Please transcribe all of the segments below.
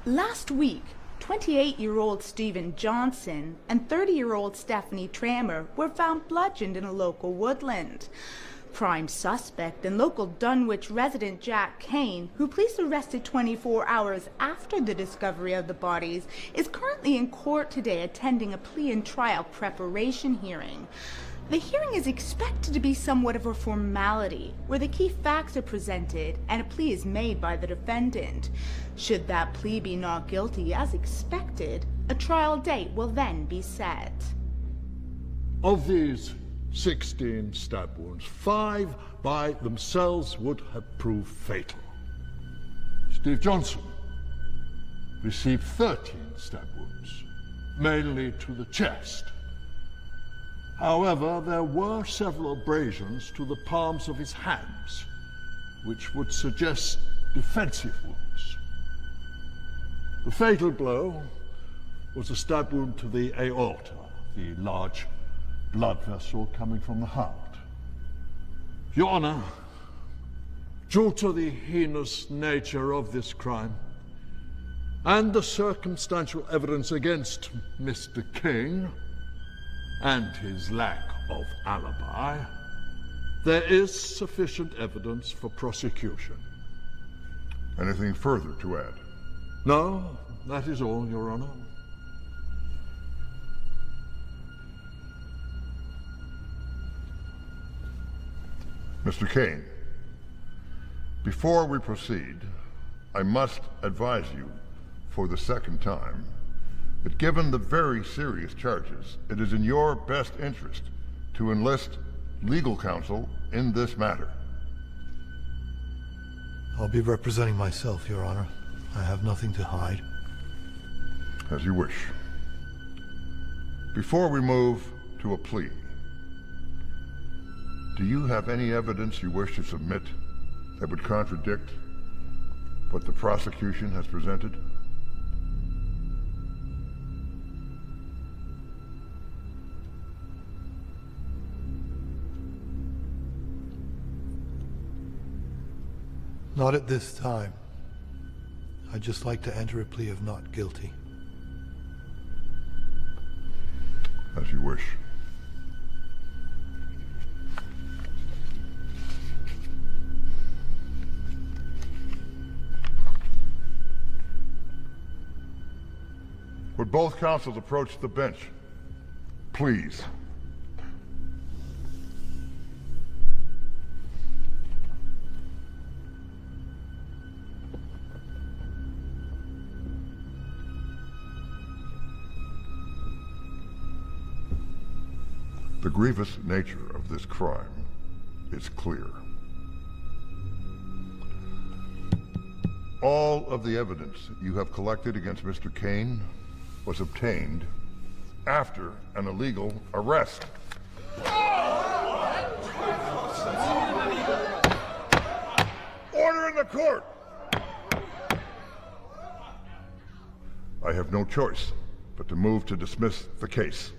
Last week, 28-year-old Stephen Johnson and 30-year-old Stephanie Trammer were found bludgeoned in a local woodland. Prime suspect and local Dunwich resident Jack Kane, who police arrested 24 hours after the discovery of the bodies, is currently in court today attending a plea and trial preparation hearing. The hearing is expected to be somewhat of a formality, where the key facts are presented and a plea is made by the defendant. Should that plea be not guilty as expected, a trial date will then be set. Of these 16 stab wounds, 5 by themselves would have proved fatal. Steve Johnson received 13 stab wounds, mainly to the chest. However, there were several abrasions to the palms of his hands, which would suggest defensive wounds. The fatal blow was a stab wound to the aorta, the large blood vessel coming from the heart. Your Honor, due to the heinous nature of this crime and the circumstantial evidence against Mr. King and his lack of alibi, there is sufficient evidence for prosecution. Anything further to add? No, that is all, Your Honor. Mr. Kane, before we proceed, I must advise you for the second time that given the very serious charges, it is in your best interest to enlist legal counsel in this matter. I'll be representing myself, Your Honor. I have nothing to hide. As you wish. Before we move to a plea, do you have any evidence you wish to submit that would contradict what the prosecution has presented? Not at this time. I'd just like to enter a plea of not guilty. As you wish. Would both counsels approach the bench, please? The grievous nature of this crime is clear. All of the evidence you have collected against Mr. Kane was obtained after an illegal arrest. Order in the court! I have no choice but to move to dismiss the case.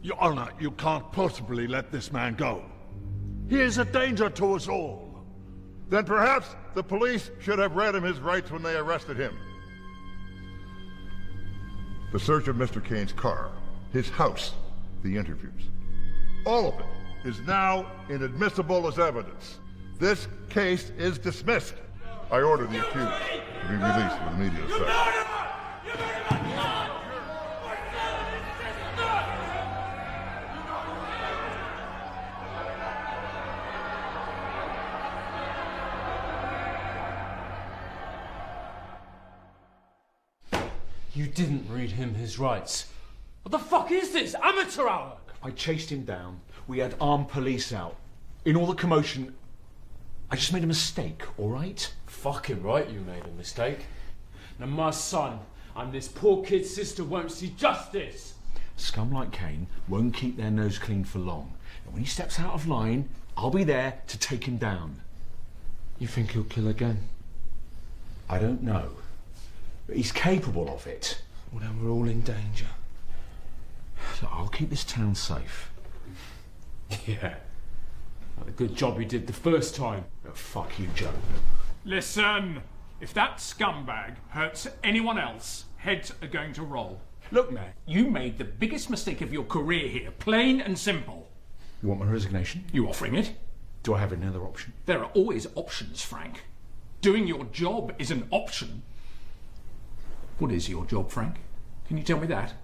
Your Honor, you can't possibly let this man go. He is a danger to us all. Then perhaps the police should have read him his rights when they arrested him. The search of Mr. Kane's car, his house, the interviews, all of it is now inadmissible as evidence. This case is dismissed. I order the accused to be released with immediate effect. You didn't read him his rights. What the fuck is this? Amateur hour! I chased him down. We had armed police out. In all the commotion, I just made a mistake, all right? Fucking right you made a mistake. Now my son and this poor kid's sister won't see justice. Scum like Kane won't keep their nose clean for long. And when he steps out of line, I'll be there to take him down. You think he'll kill again? I don't know. But he's capable of it. Well, then we're all in danger. Look, I'll keep this town safe. Yeah. Like the good job he did the first time. Oh, fuck you, Joe. Listen! If that scumbag hurts anyone else, heads are going to roll. Look, man. You made the biggest mistake of your career here, plain and simple. You want my resignation? You offering it? Do I have any other option? There are always options, Frank. Doing your job is an option. What is your job, Frank? Can you tell me that?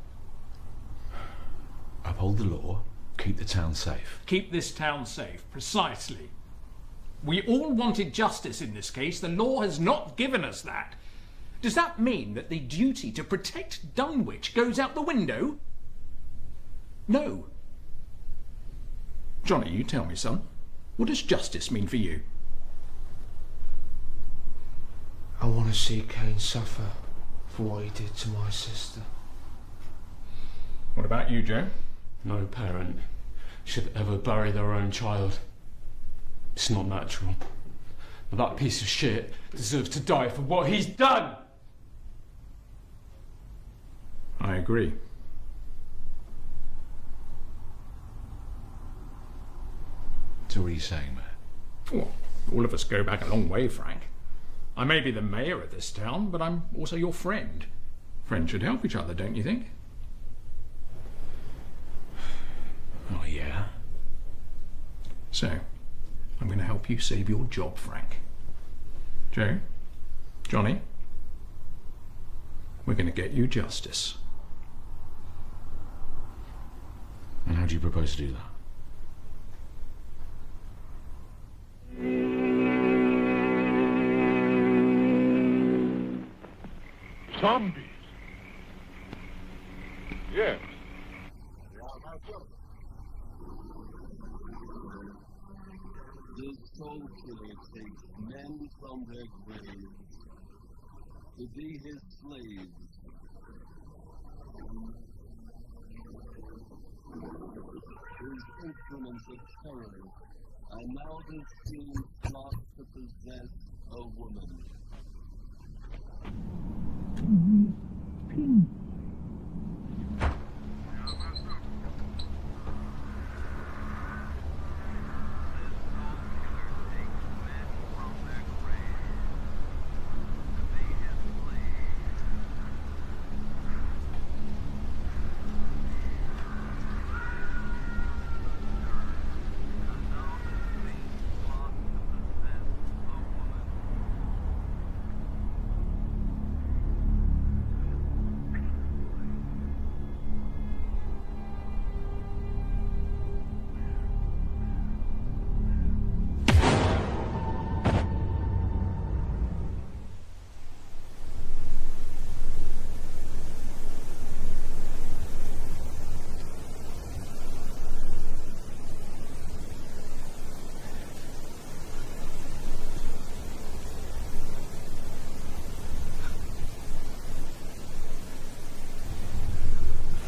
Uphold the law, keep the town safe. Keep this town safe, precisely. We all wanted justice in this case. The law has not given us that. Does that mean that the duty to protect Dunwich goes out the window? No. Johnny, you tell me, son. What does justice mean for you? I want to see Kane suffer for what he did to my sister. What about you, Joe? No parent should ever bury their own child. It's not natural. But that piece of shit deserves to die for what he's done! I agree. So what are you saying, man? Well, all of us go back a long way, Frank. I may be the mayor of this town, but I'm also your friend. Friends should help each other, don't you think? Oh, yeah? So, I'm going to help you save your job, Frank. Joe? Johnny? We're going to get you justice. And how do you propose to do that? Zombies? Yes. This soul killer takes men from their graves to be his slaves. His instruments of terror are now the same plot to possess a woman.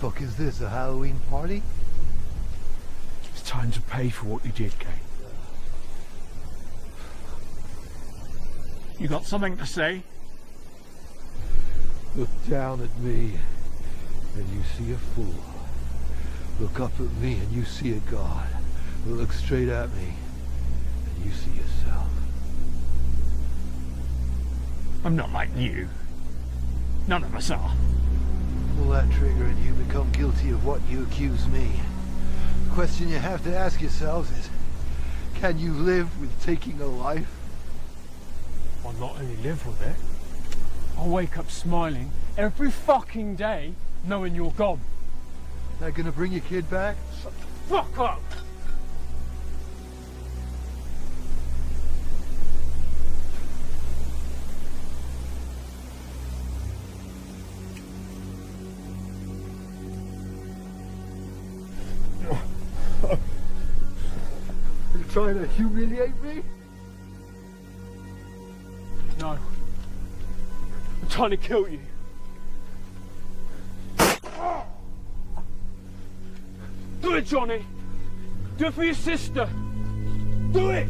Fuck is this, a Halloween party? It's time to pay for what you did, Kane. You got something to say? Look down at me and you see a fool. Look up at me and you see a god. Look straight at me and you see yourself. I'm not like you. None of us are. Pull that trigger and you become guilty of what you accuse me. The question you have to ask yourselves is, can you live with taking a life? I'll not only live with it, I'll wake up smiling every fucking day knowing you're gone. That gonna bring your kid back? Shut the fuck up! You trying to humiliate me? No. I'm trying to kill you. Do it, Johnny! Do it for your sister! Do it!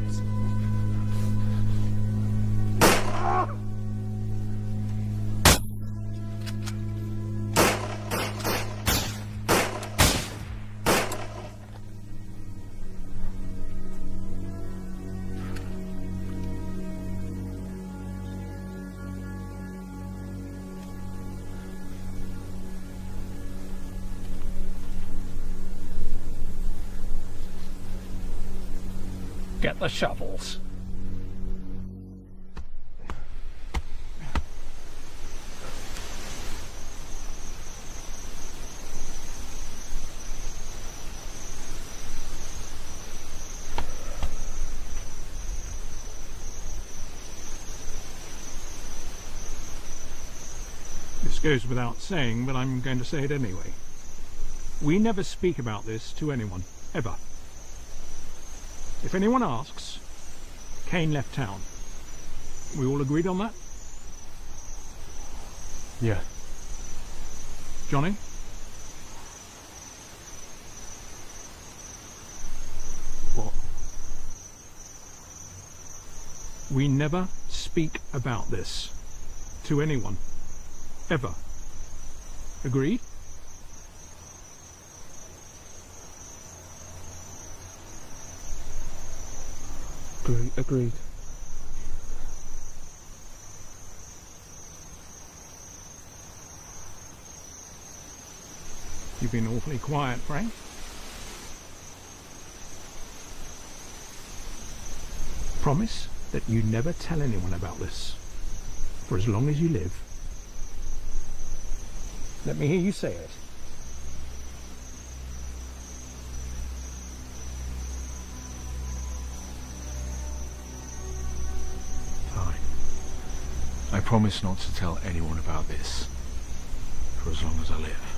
Get the shovels. This goes without saying, but I'm going to say it anyway. We never speak about this to anyone, ever. If anyone asks, Kane left town. We all agreed on that? Yeah. Johnny? What? We never speak about this to anyone, ever. Agreed? Agreed. You've been awfully quiet, Frank. Promise that you never tell anyone about this, for as long as you live. Let me hear you say it. Fine. I promise not to tell anyone about this, for as long as I live.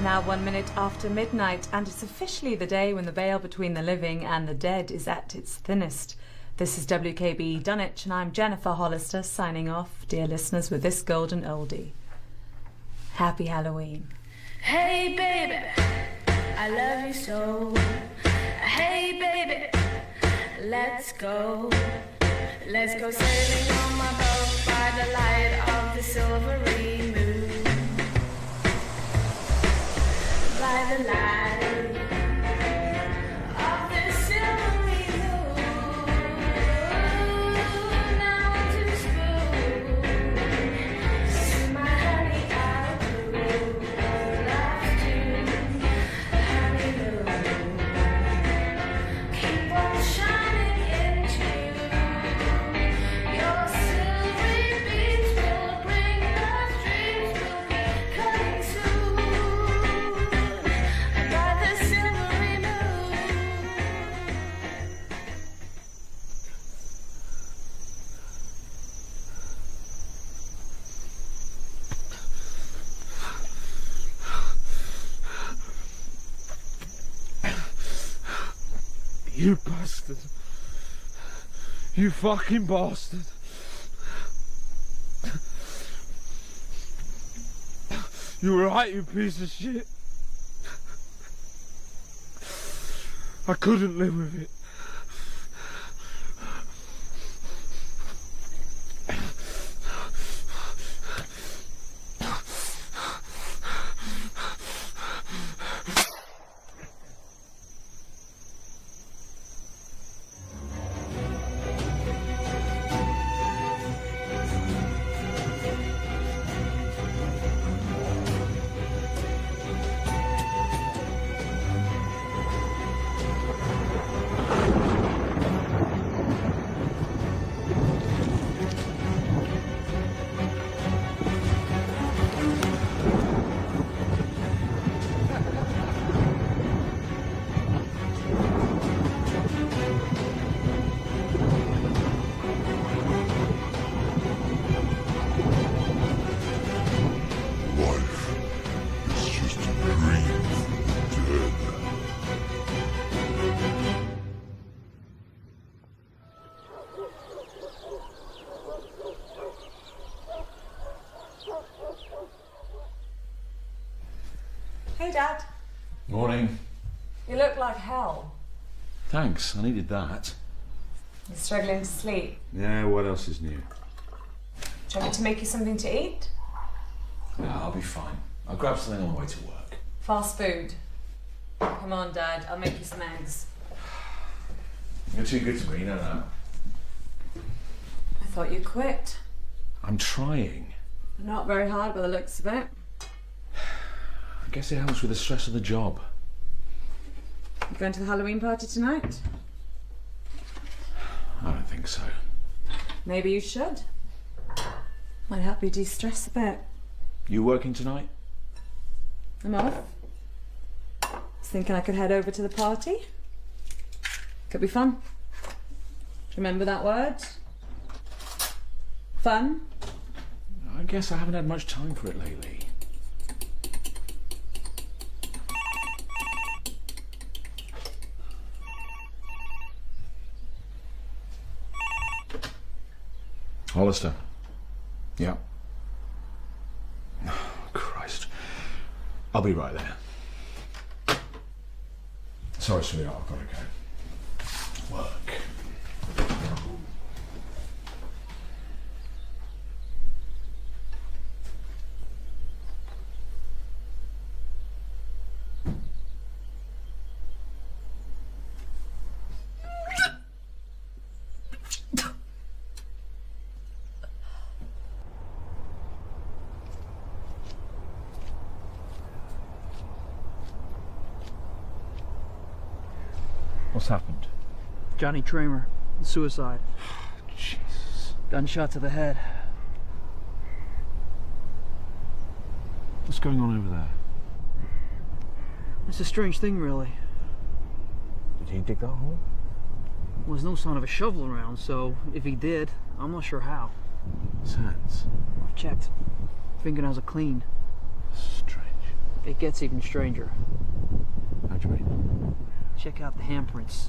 Now 1 minute after midnight, and it's officially the day when the veil between the living and the dead is at its thinnest. This is WKB Dunwich, and I'm Jennifer Hollister signing off, dear listeners, with this golden oldie. Happy Halloween. Hey baby, I love you so. Hey baby, let's go. Let's go sailing on my boat by the light of the silvery moon. By the light of the silvery moon, now to spoon, see my honey out blue, love to honeymoon, keep on shining into your silvery beams will bring us dreams will be coming soon. You bastard. You fucking bastard. You were right, you piece of shit. I couldn't live with it. Dad. Morning. You look like hell. Thanks, I needed that. You're struggling to sleep. Yeah, what else is new? Do you want me to make you something to eat? No, I'll be fine. I'll grab something on the way to work. Fast food. Come on, Dad. I'll make you some eggs. You're too good to me, no, no. I thought you quit. I'm trying. Not very hard by the looks of it. I guess it helps with the stress of the job. You going to the Halloween party tonight? I don't think so. Maybe you should. Might help you de-stress a bit. You working tonight? I'm off. Was thinking I could head over to the party. Could be fun. Do you remember that word? Fun? I guess I haven't had much time for it lately. Hollister. Yeah. Oh, Christ. I'll be right there. Sorry, sweetheart, I've got to go. Work. What's happened? Johnny Tramer, suicide. Jesus. Gunshot to the head. What's going on over there? It's a strange thing, really. Did he dig that hole? Well, there's no sign of a shovel around, so if he did, I'm not sure how. His hands? I've checked. Fingernails are clean. Strange. It gets even stranger. How do you mean? Check out the handprints.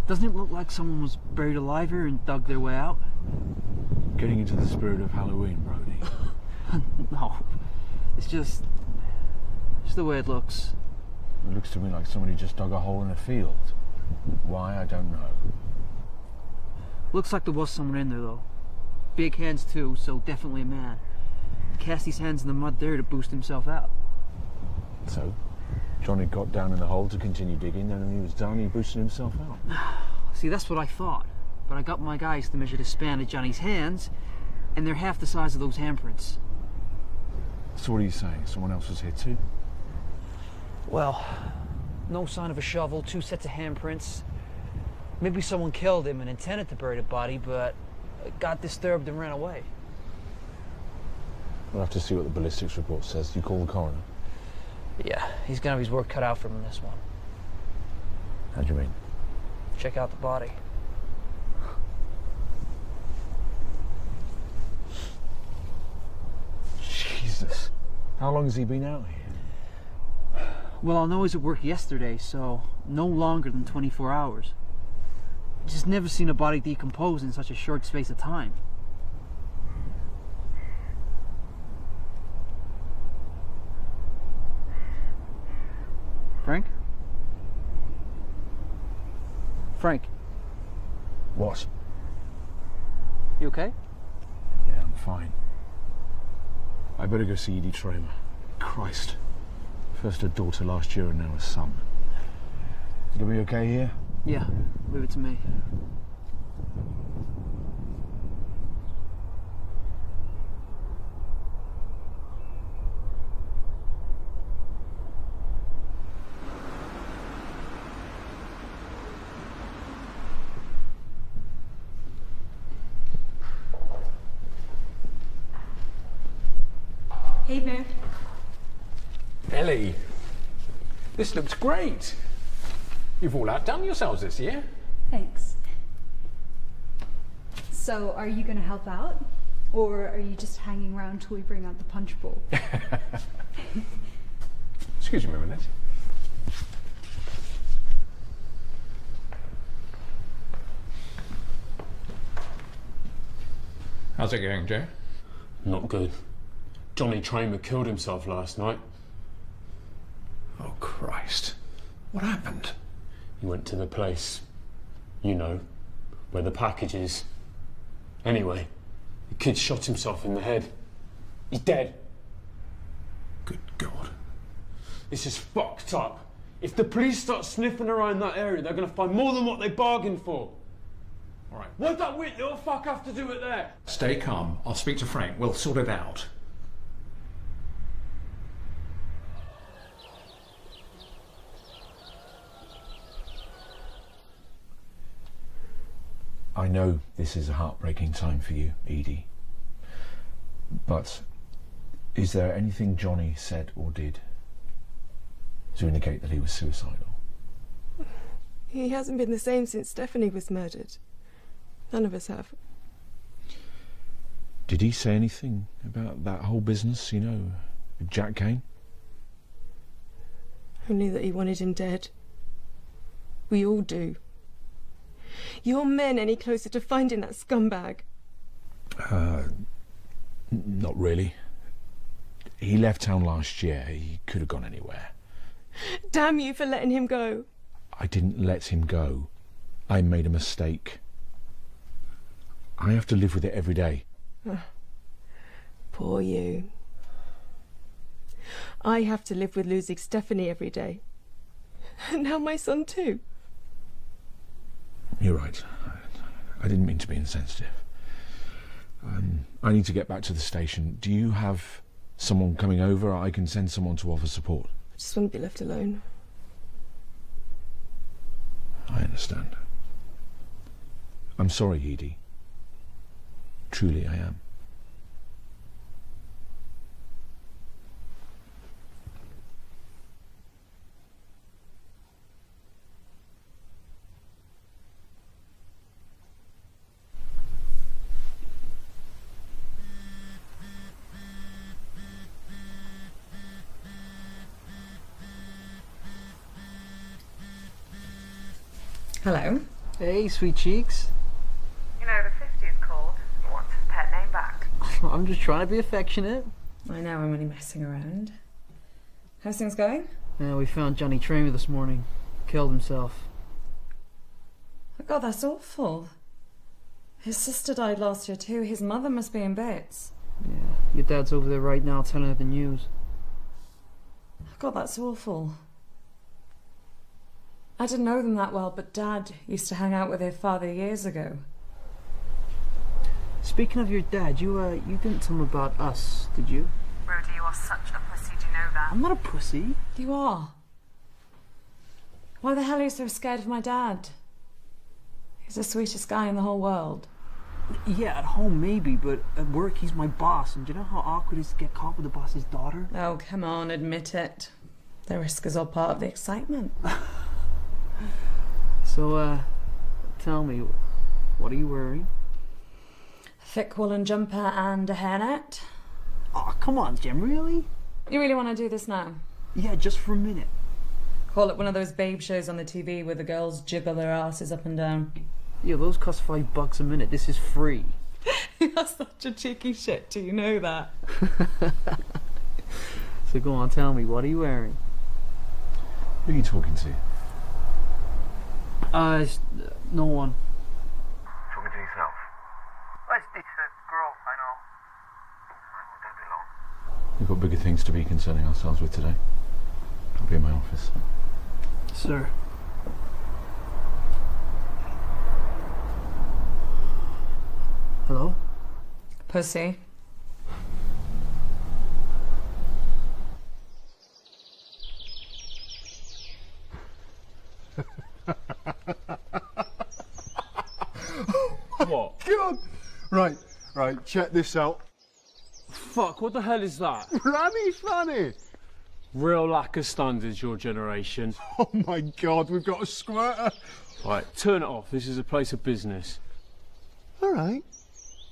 Doesn't it look like someone was buried alive here and dug their way out? Getting into the spirit of Halloween, Brody. No. It's just the way it looks. It looks to me like somebody just dug a hole in a field. Why, I don't know. Looks like there was someone in there, though. Big hands, too, so definitely a man. He cast his hands in the mud there to boost himself out. So? Johnny got down in the hole to continue digging, and when he was done, he boosted himself out. See, that's what I thought. But I got my guys to measure the span of Johnny's hands, and they're half the size of those handprints. So what are you saying? Someone else was here too? Well, no sign of a shovel, 2 sets of handprints. Maybe someone killed him and intended to bury the body, but got disturbed and ran away. We'll have to see what the ballistics report says. You call the coroner? Yeah, he's gonna have his work cut out for him in this one. How do you mean? Check out the body. Jesus. How long has he been out here? Well, I know he was at work yesterday, so no longer than 24 hours. Just never seen a body decompose in such a short space of time. Frank? Frank? What? You okay? Yeah, I'm fine. I better go see Edie Tramer. Christ. First a daughter last year and now a son. You'll be okay here? Yeah, leave it to me. Hey there. Ellie, this looks great. You've all outdone yourselves this year. Thanks. So, are you going to help out? Or are you just hanging around till we bring out the punch bowl? Excuse me a minute. How's it going, Joe? Not good. Johnny Tramer killed himself last night. Christ. What happened? He went to the place, you know, where the package is. Anyway, the kid shot himself in the head. He's dead. Good God. This is fucked up. If the police start sniffing around that area, they're gonna find more than what they bargained for. All right. What'd that weird little fuck have to do with there? Stay calm. I'll speak to Frank. We'll sort it out. I know this is a heartbreaking time for you, Edie. But is there anything Johnny said or did to indicate that he was suicidal? He hasn't been the same since Stephanie was murdered. None of us have. Did he say anything about that whole business, you know, with Jack Kane? Only that he wanted him dead. We all do. Your men any closer to finding that scumbag? Not really. He left town last year. He could have gone anywhere. Damn you for letting him go. I didn't let him go. I made a mistake. I have to live with it every day. Poor you. I have to live with losing Stephanie every day. And now my son too. You're right. I didn't mean to be insensitive. I need to get back to the station. Do you have someone coming over? I can send someone to offer support. I just want to be left alone. I understand. I'm sorry, Edie. Truly I am. Hello. Hey, sweet cheeks. You know, the 50th called. He wants his pet name back. I'm just trying to be affectionate. I know, I'm only messing around. How's things going? Yeah, we found Johnny Tramer this morning. Killed himself. Oh God, that's awful. His sister died last year too. His mother must be in bits. Yeah, your dad's over there right now telling her the news. Oh God, that's awful. I didn't know them that well, but Dad used to hang out with their father years ago. Speaking of your dad, you didn't tell him about us, did you? Rhoda, you are such a pussy, do you know that? I'm not a pussy. You are. Why the hell are you so scared of my dad? He's the sweetest guy in the whole world. Yeah, at home maybe, but at work he's my boss, and do you know how awkward it is to get caught with the boss's daughter? Oh, come on, admit it. The risk is all part of the excitement. So, tell me, what are you wearing? A thick woolen jumper and a hairnet. Oh, come on, Jim, really? You really want to do this now? Yeah, just for a minute. Call it one of those babe shows on the TV where the girls jiggle their asses up and down. Yeah, those cost $5 a minute. This is free. You're such a cheeky shit, do you know that? So go on, tell me, what are you wearing? Who are you talking to? No one. Talking to yourself? Oh, it's a girl, I know. Don't be long. We've got bigger things to be concerning ourselves with today. I'll be in my office. Sir. Hello? Pussy. What? God! Right, check this out. Fuck, what the hell is that? Funny! Real lack of standards, your generation. Oh my God, we've got a squirter. Right, turn it off. This is a place of business. All right.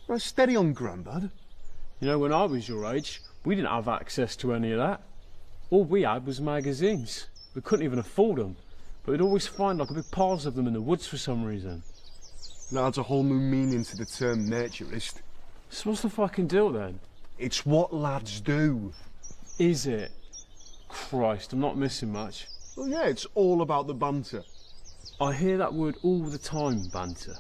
Right, steady on, Grandad. You know, when I was your age, we didn't have access to any of that. All we had was magazines. We couldn't even afford them. But we'd always find like a big piles of them in the woods for some reason. That adds a whole new meaning to the term naturist. So what's the fucking deal then? It's what lads do. Is it? Christ, I'm not missing much. Well, yeah, it's all about the banter. I hear that word all the time, banter.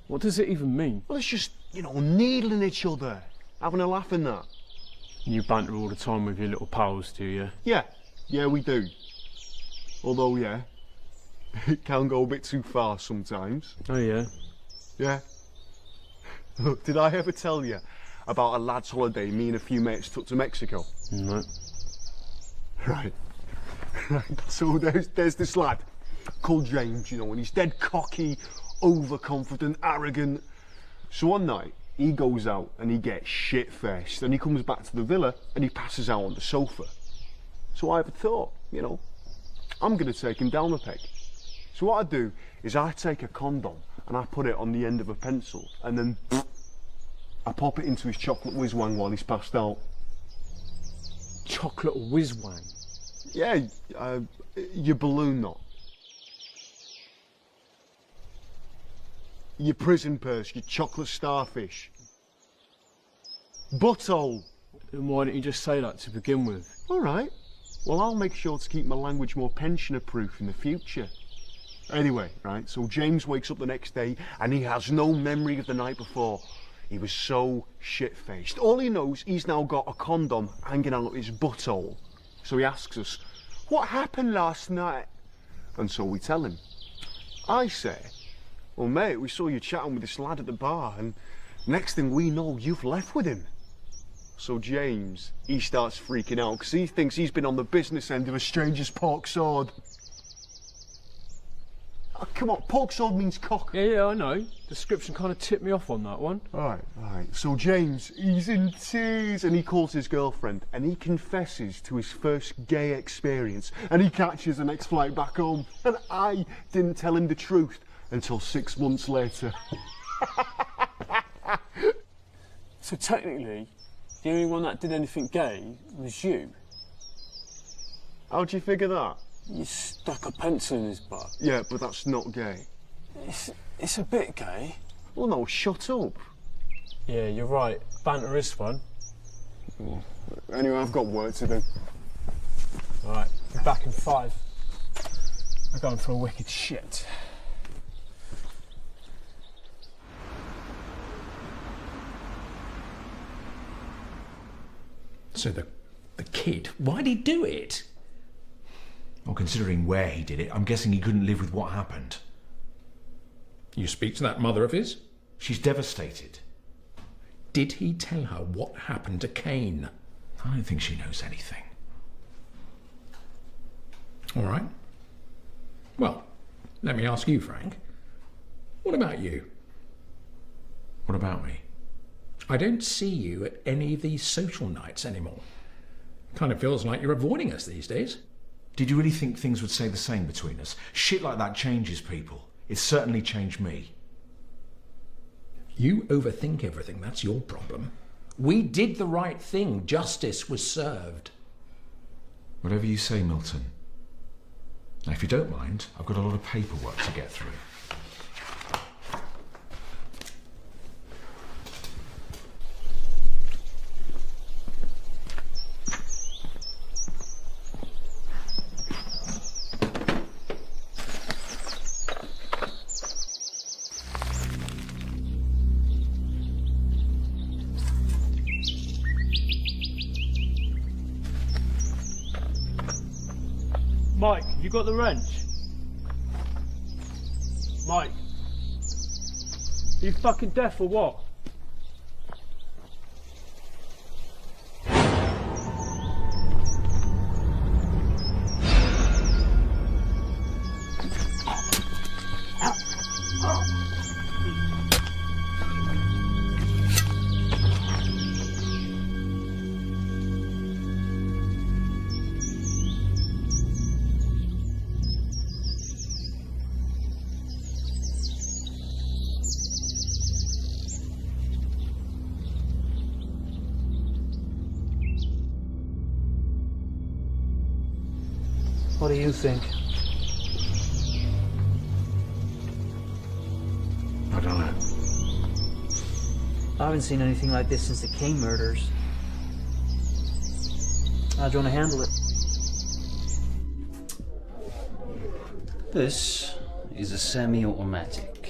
What does it even mean? Well, it's just, you know, needling each other, having a laugh in that. You banter all the time with your little pals, do you? Yeah, we do. Although, yeah, it can go a bit too far sometimes. Oh, yeah? Yeah. Look, did I ever tell you about a lad's holiday me and a few mates took to Mexico? No. Right. So there's this lad called James, you know, and he's dead cocky, overconfident, arrogant. So one night, he goes out and he gets shit-faced, and he comes back to the villa and he passes out on the sofa. So I have a thought, you know, I'm going to take him down a peg. So what I do is I take a condom and I put it on the end of a pencil, and then I pop it into his chocolate whiz-wang while he's passed out. Chocolate whiz-wang? Yeah, your balloon knot. Your prison purse, your chocolate starfish. Butthole. Then why didn't you just say that to begin with? All right. Well, I'll make sure to keep my language more pensioner-proof in the future. Anyway, right, so James wakes up the next day and he has no memory of the night before. He was so shit-faced. All he knows, he's now got a condom hanging out his butthole. So he asks us, what happened last night? And so we tell him. I say, well, mate, we saw you chatting with this lad at the bar, and next thing we know, you've left with him. So James, he starts freaking out because he thinks he's been on the business end of a stranger's pork sword. Oh, come on, pork sword means cock. Yeah, I know. Description kind of tipped me off on that one. All right. So James, he's in tears and he calls his girlfriend and he confesses to his first gay experience and he catches the next flight back home. And I didn't tell him the truth until 6 months later. So technically, the only one that did anything gay was you. How'd you figure that? You stuck a pencil in his butt. Yeah, but that's not gay. It's a bit gay. Well, no, shut up. Yeah, you're right. Banter is fun. Anyway, I've got work to do. All right, be back in 5. I'm going for a wicked shit. So the kid, why'd he do it? Well, considering where he did it, I'm guessing he couldn't live with what happened. You speak to that mother of his? She's devastated. Did he tell her what happened to Kane? I don't think she knows anything. All right. Well, let me ask you, Frank. What about you? What about me? I don't see you at any of these social nights anymore. Kind of feels like you're avoiding us these days. Did you really think things would stay the same between us? Shit like that changes people. It's certainly changed me. You overthink everything, that's your problem. We did the right thing. Justice was served. Whatever you say, Milton. Now, if you don't mind, I've got a lot of paperwork to get through. Mike, have you got the wrench? Mike? Are you fucking deaf or what? What do you think? I don't know. I haven't seen anything like this since the Kane murders. How do you want to handle it? This is a semi-automatic.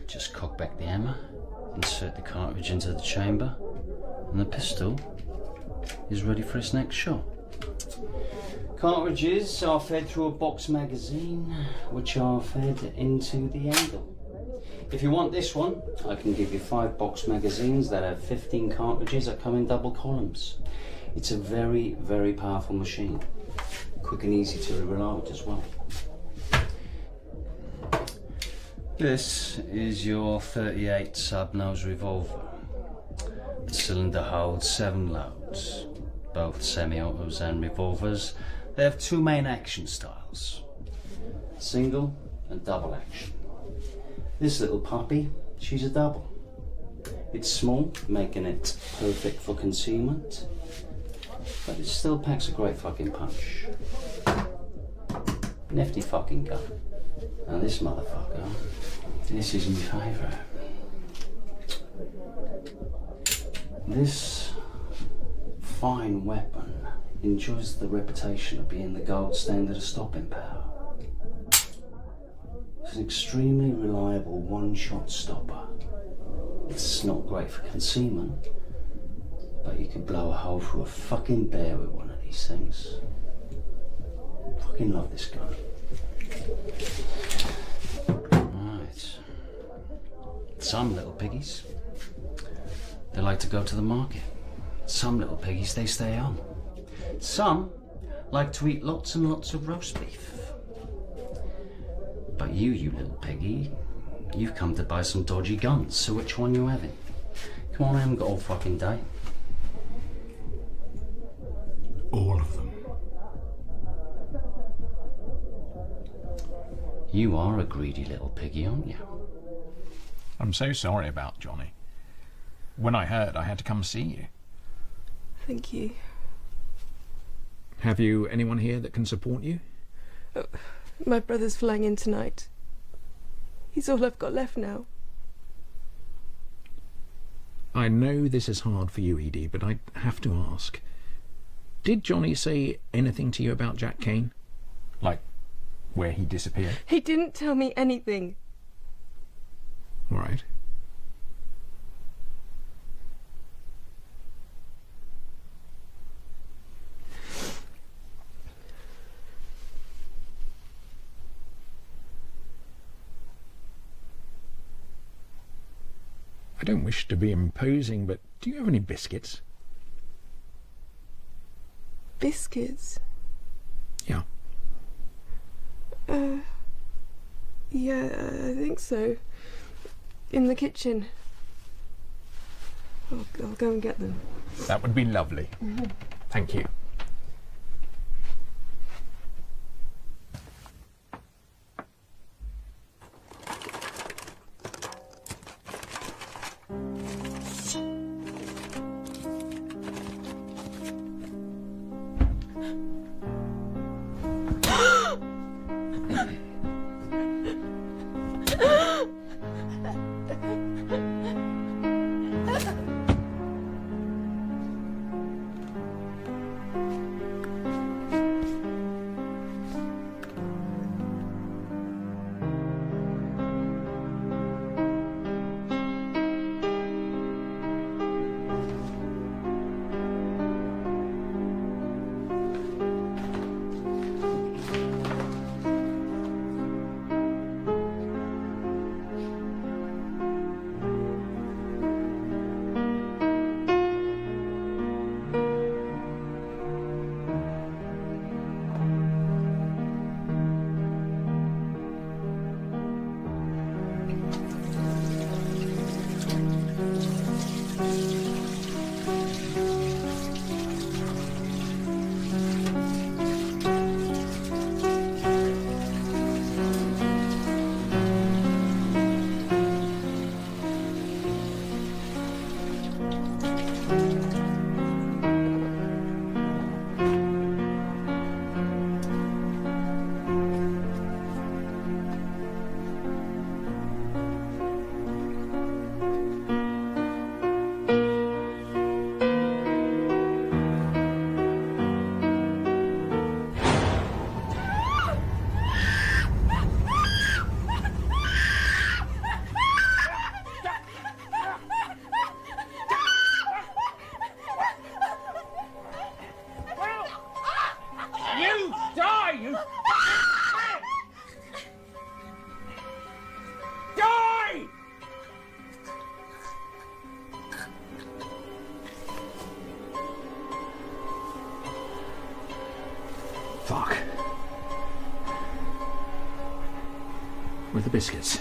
Just cock back the hammer, insert the cartridge into the chamber, and the pistol is ready for its next shot. Cartridges are fed through a box magazine, which are fed into the handle. If you want this one, I can give you 5 box magazines that have 15 cartridges that come in double columns. It's a very, very powerful machine. Quick and easy to reload as well. This is your 38 sub-nose revolver. The cylinder holds 7 loads, both semi-autos and revolvers. They have 2 main action styles, single and double action. This little puppy, she's a double. It's small, making it perfect for concealment, but it still packs a great fucking punch. Nifty fucking gun. Now this motherfucker, this is my favourite. This fine weapon enjoys the reputation of being the gold standard of stopping power. It's an extremely reliable one-shot stopper. It's not great for concealment, but you could blow a hole through a fucking bear with one of these things. Fucking love this gun. Right. Some little piggies, they like to go to the market. Some little piggies, they stay home. Some like to eat lots and lots of roast beef. But you little piggy, you've come to buy some dodgy guns, so which one you having? Come on, I haven't got all fucking day. All of them. You are a greedy little piggy, aren't you? I'm so sorry about Johnny. When I heard, I had to come see you. Thank you. Have you anyone here that can support you? My brother's flying in tonight. He's all I've got left now. I know this is hard for you, Edie, but I have to ask. Did Johnny say anything to you about Jack Kane? Like, where he disappeared? He didn't tell me anything. All right. I don't wish to be imposing, but do you have any biscuits? Biscuits? Yeah. Yeah, I think so. In the kitchen. I'll go and get them. That would be lovely. Thank you. the biscuits.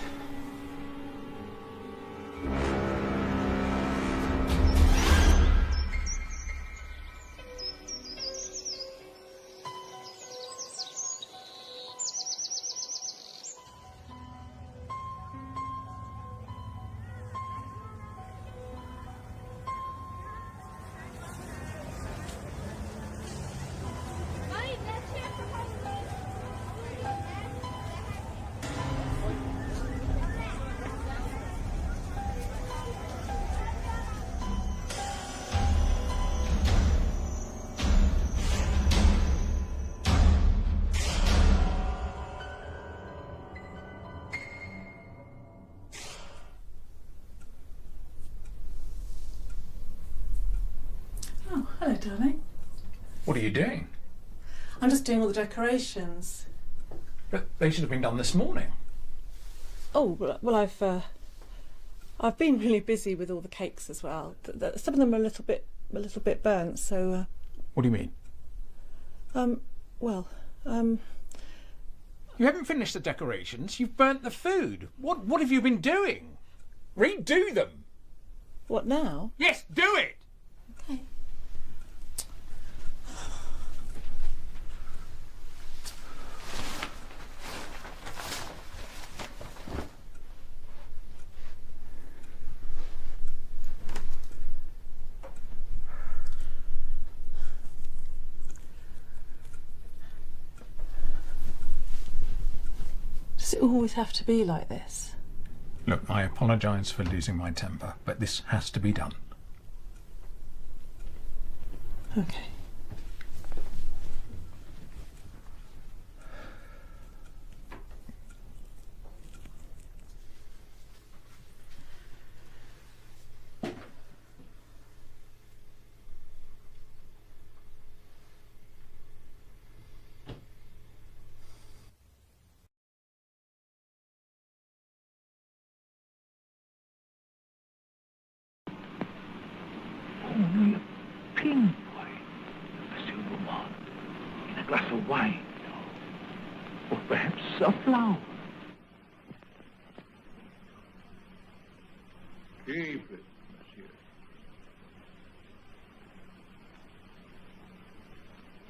Hello, darling. What are you doing? I'm just doing all the decorations. But they should have been done this morning. Oh, well, I've been really busy with all the cakes as well. Some of them are a little bit burnt, so. What do you mean? You haven't finished the decorations. You've burnt the food. What have you been doing? Redo them. What now? Yes, do it. Okay. Does it always have to be like this? Look, I apologise for losing my temper, but this has to be done. Okay. Only a pin boy, a silver one, in a glass of wine, or perhaps a flower. Keep it, monsieur.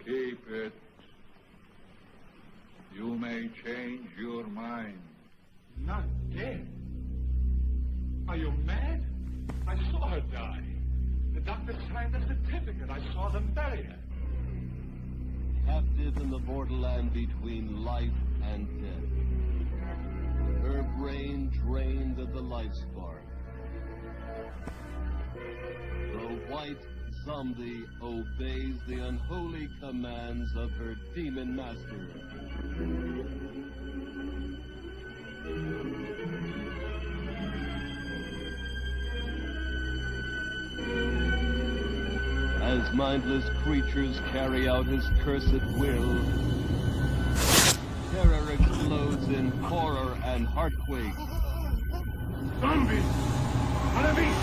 Keep it. You may change your mind. Not dead? Are you mad? I saw her die. The doctor signed the certificate. I saw them bury her. Captive in the borderland between life and death. Her brain drained of the life spark. The white zombie obeys the unholy commands of her demon master. As mindless creatures carry out his cursed will, terror explodes in horror and heartquake. Zombies! Allez!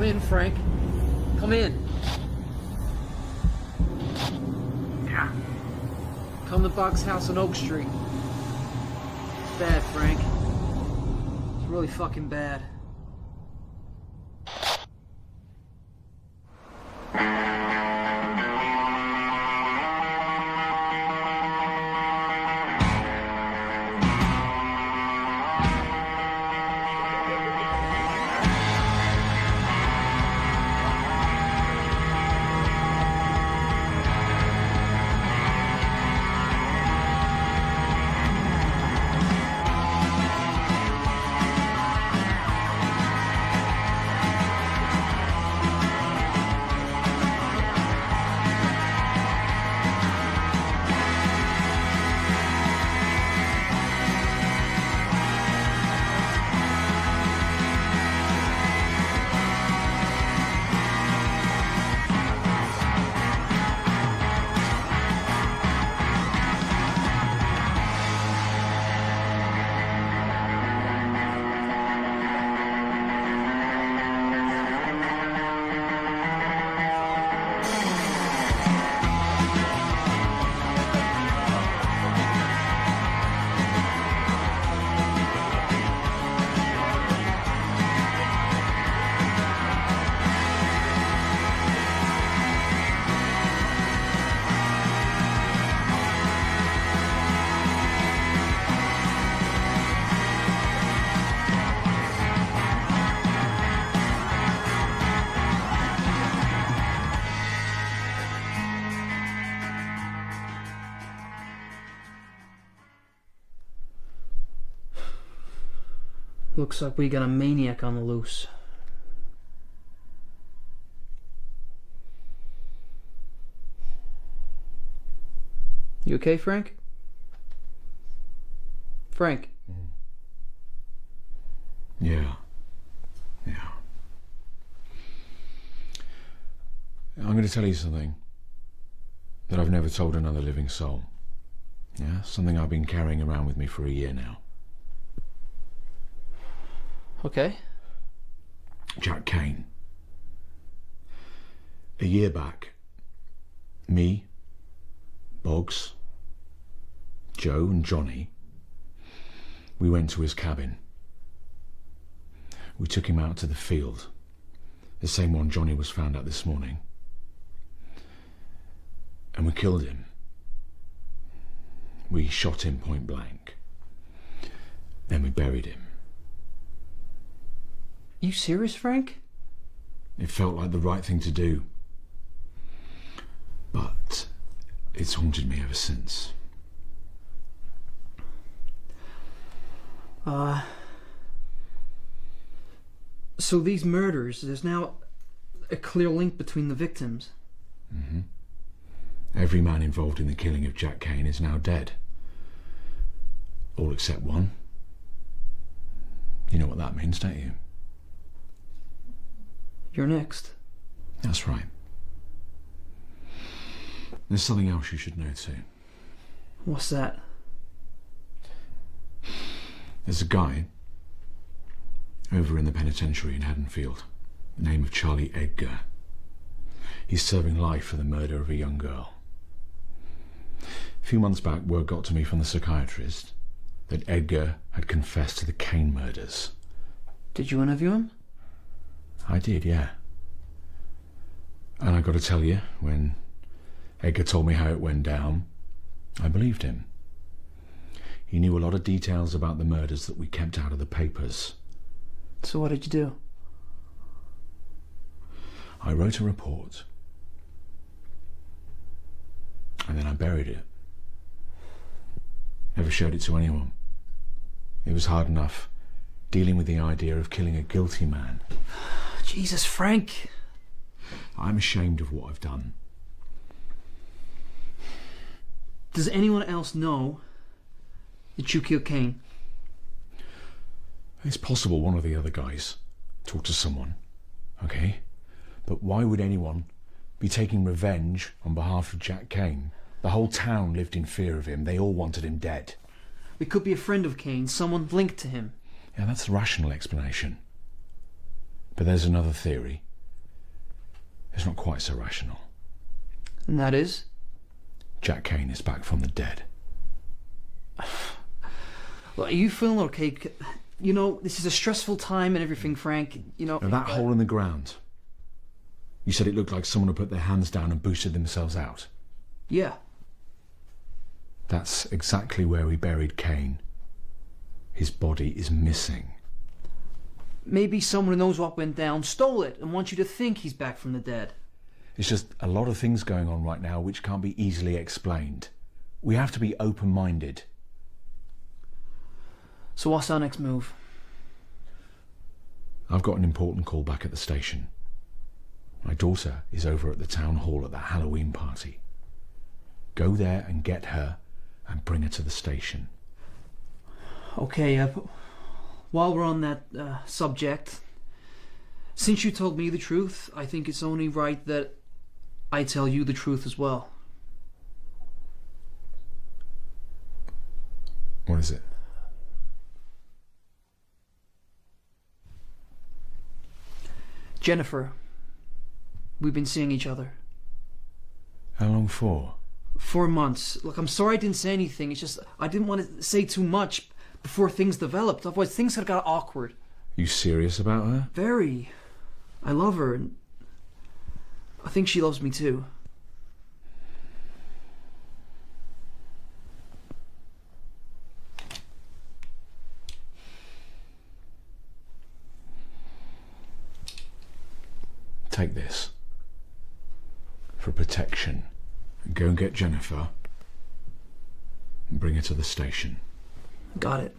in, Frank. Come in. Yeah? Come to Bog's house on Oak Street. It's bad, Frank. It's really fucking bad. Looks like we got a maniac on the loose. You okay, Frank? Frank? Yeah. I'm going to tell you something that I've never told another living soul. Yeah? Something I've been carrying around with me for a year now. Okay. Jack Kane. A year back, me, Boggs, Joe and Johnny, we went to his cabin. We took him out to the field, the same one Johnny was found at this morning. And we killed him. We shot him point blank. Then we buried him. You serious, Frank? It felt like the right thing to do. But it's haunted me ever since. So these murders, there's now a clear link between the victims. Mm-hmm. Every man involved in the killing of Jack Kane is now dead. All except one. You know what that means, don't you? You're next. That's right. There's something else you should know too. What's that? There's a guy over in the penitentiary in Haddonfield, the name of Charlie Edgar. He's serving life for the murder of a young girl. A few months back, word got to me from the psychiatrist that Edgar had confessed to the Kane murders. Did you interview him? I did, yeah. And I got to tell you, when Edgar told me how it went down, I believed him. He knew a lot of details about the murders that we kept out of the papers. So what did you do? I wrote a report. And then I buried it. Never showed it to anyone. It was hard enough dealing with the idea of killing a guilty man. Jesus, Frank. I'm ashamed of what I've done. Does anyone else know that you killed Kane? It's possible one of the other guys talked to someone, okay? But why would anyone be taking revenge on behalf of Jack Kane? The whole town lived in fear of him. They all wanted him dead. It could be a friend of Kane, someone linked to him. Yeah, that's a rational explanation. But there's another theory. It's not quite so rational. And that is? Jack Kane is back from the dead. Well, are you feeling okay? You know, this is a stressful time and everything, Frank. You know... Now, that hole in the ground. You said it looked like someone had put their hands down and boosted themselves out. Yeah. That's exactly where we buried Kane. His body is missing. Maybe someone who knows what went down stole it and wants you to think he's back from the dead. It's just a lot of things going on right now which can't be easily explained. We have to be open-minded. So what's our next move? I've got an important call back at the station. My daughter is over at the town hall at that Halloween party. Go there and get her and bring her to the station. Okay, while we're on that subject, since you told me the truth, I think it's only right that I tell you the truth as well. What is it? Jennifer, we've been seeing each other. How long for? 4 months. Look, I'm sorry I didn't say anything. It's just I didn't want to say too much before things developed. Otherwise, things had got awkward. You serious about her? Very. I love her, and I think she loves me too. Take this. For protection. Go and get Jennifer and bring her to the station. Got it.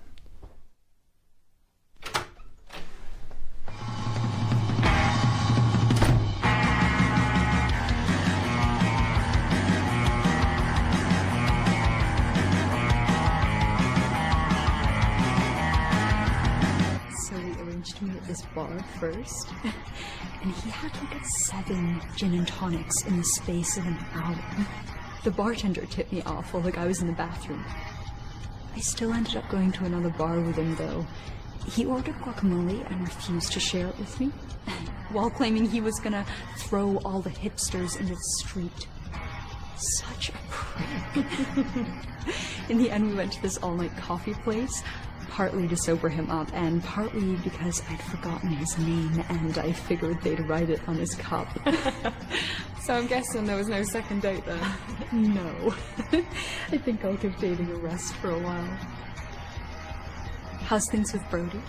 So we arranged to meet at this bar first, and he had like 7 gin and tonics in the space of an hour. The bartender tipped me off while the guy was in the bathroom. I still ended up going to another bar with him though. He ordered guacamole and refused to share it with me, while claiming he was gonna throw all the hipsters into the street. Such a prick. In the end, we went to this all-night coffee place, partly to sober him up, and partly because I'd forgotten his name, and I figured they'd write it on his cup. So I'm guessing there was no second date then? No. I think I'll give dating a rest for a while. How's things with Brody?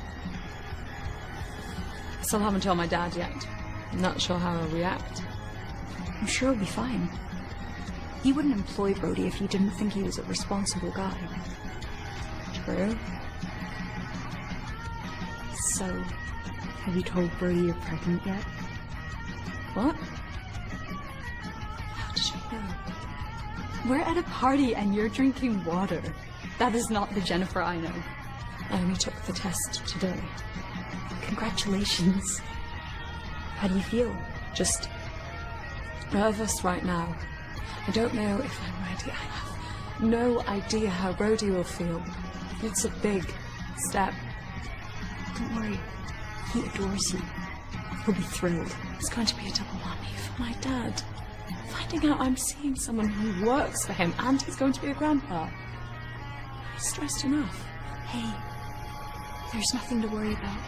Still haven't told my dad yet. I'm not sure how he'll react. I'm sure he'll be fine. He wouldn't employ Brody if he didn't think he was a responsible guy. True. So, have you told Brody you're pregnant yet? What? How did you know? We're at a party and you're drinking water. That is not the Jennifer I know. I only took the test today. Congratulations. How do you feel? Just nervous right now. I don't know if I'm ready. I have no idea how Brody will feel. It's a big step. Don't worry. He adores you. He'll be thrilled. It's going to be a double whammy for my dad. Finding out I'm seeing someone who works for him and he's going to be a grandpa. He's stressed enough. Hey, there's nothing to worry about.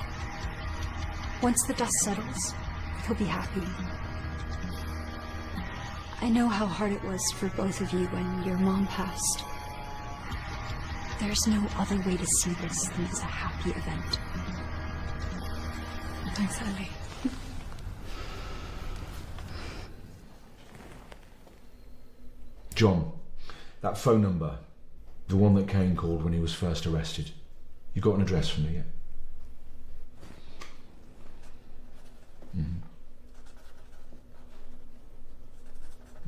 Once the dust settles, he'll be happy. I know how hard it was for both of you when your mom passed. There's no other way to see this than as a happy event. Thanks, Ellie. John, that phone number, the one that Kane called when he was first arrested, you got an address for me yet?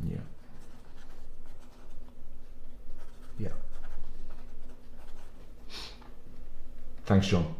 Yeah. Yeah. Thanks, John.